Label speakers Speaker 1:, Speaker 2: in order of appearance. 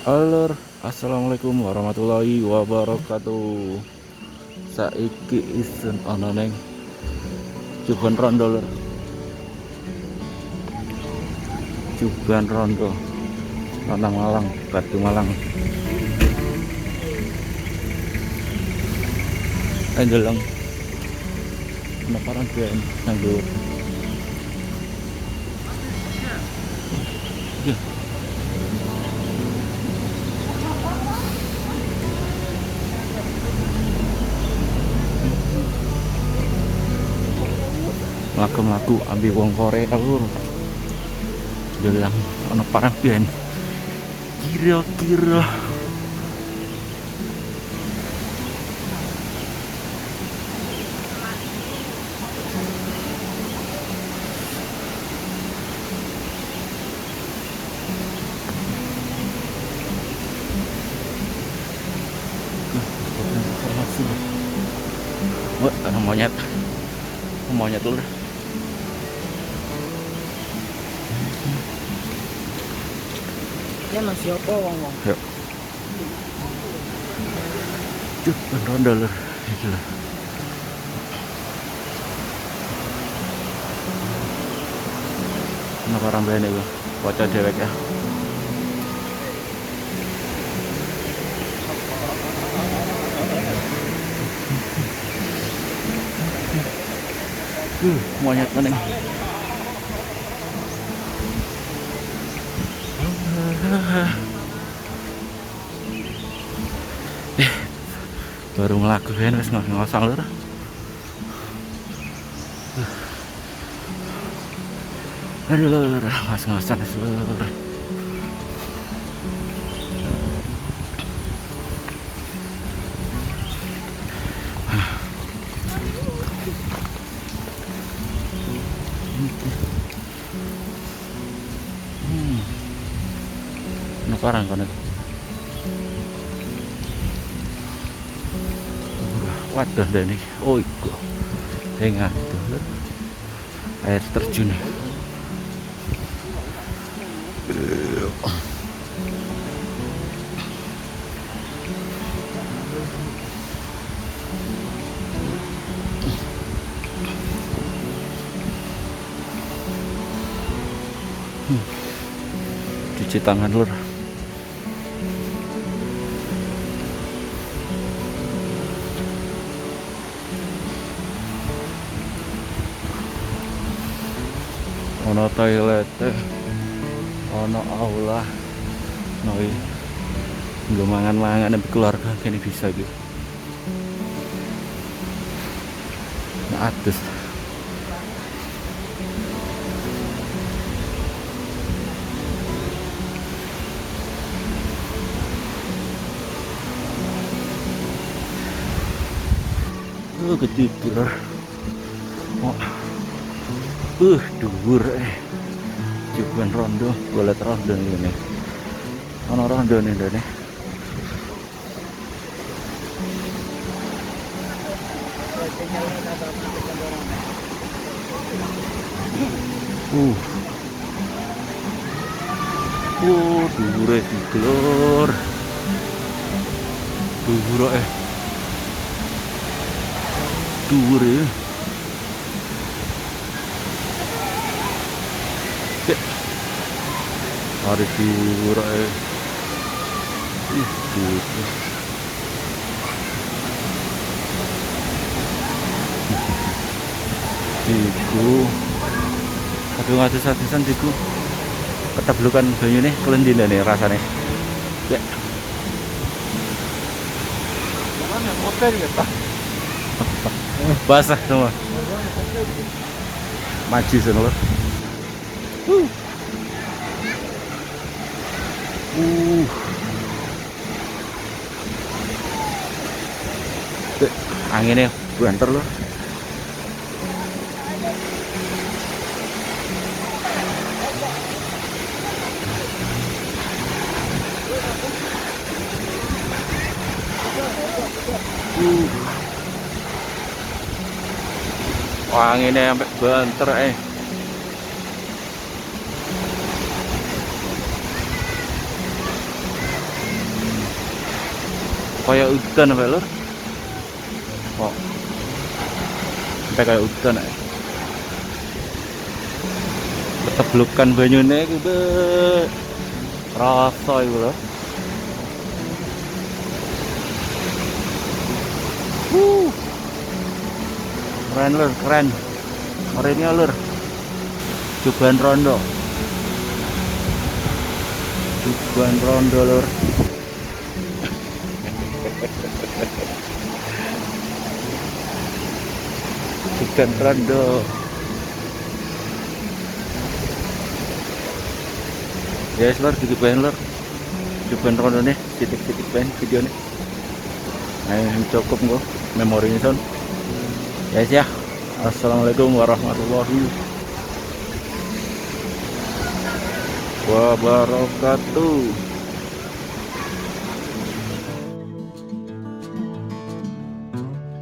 Speaker 1: Halo, assalamualaikum warahmatullahi wabarakatuh. Saiki isen ana neng Juban Rondo lur. Juban Rondo. Lanang Malang, Batu Malang. Endeleng. Ana parang ben nang dhuwur. Ya, mlaku-mlaku ambil wong Korea lur. Delang ana parang ben. Kira-kira informasi. Wah, ada monyet. Monyet lur.
Speaker 2: Ya masih apa wong-wong?
Speaker 1: Yuk. Juban Rondo lur. Iki lho. Ana parang ben iku. Waca dewek ya. Monyet meneng. Baru ngelakuin wis ngosong lur. Aduh lur, ngos-ngosan lur. Ano parang kono. Waduh dene. Oh iku. Tengah tuh lur. Air terjun. Cuci tangan lur. Ono toilet, ono aula, noi nggo mangan-mangan dan keluarga kene bisa gitu. Nah, atus. Ketidur. Oh. Dhuwur Juban Rondo, golet rondo ini. Ana rondo nih ndene. Dhuwure diglor. Dhuwure. Dhuwure. Hari dhuwur ae. Gitu. Diku. Aduh ngatus-atusan diku. Keteblukan banyune kelendine rasane. Ya.
Speaker 2: Mana motor ya,
Speaker 1: Basah semua. Maju sana lur. Anginnya banter lur. Anginnya sampai banter Kayak udan apa lur? Oh, sampai kayak udan ya. Keteblukan banyune iku be rasa iku lho. Keren lur, keren. Orenya lur. Juban rondo. Juban rondo lur. Juban rondo. Ya yes, lur, dicobain lur. Juban rondo nih, titik-titik bain video nih. Nah, cukup kok memorinya son. Yes ya. Assalamualaikum warahmatullahi wabarakatuh.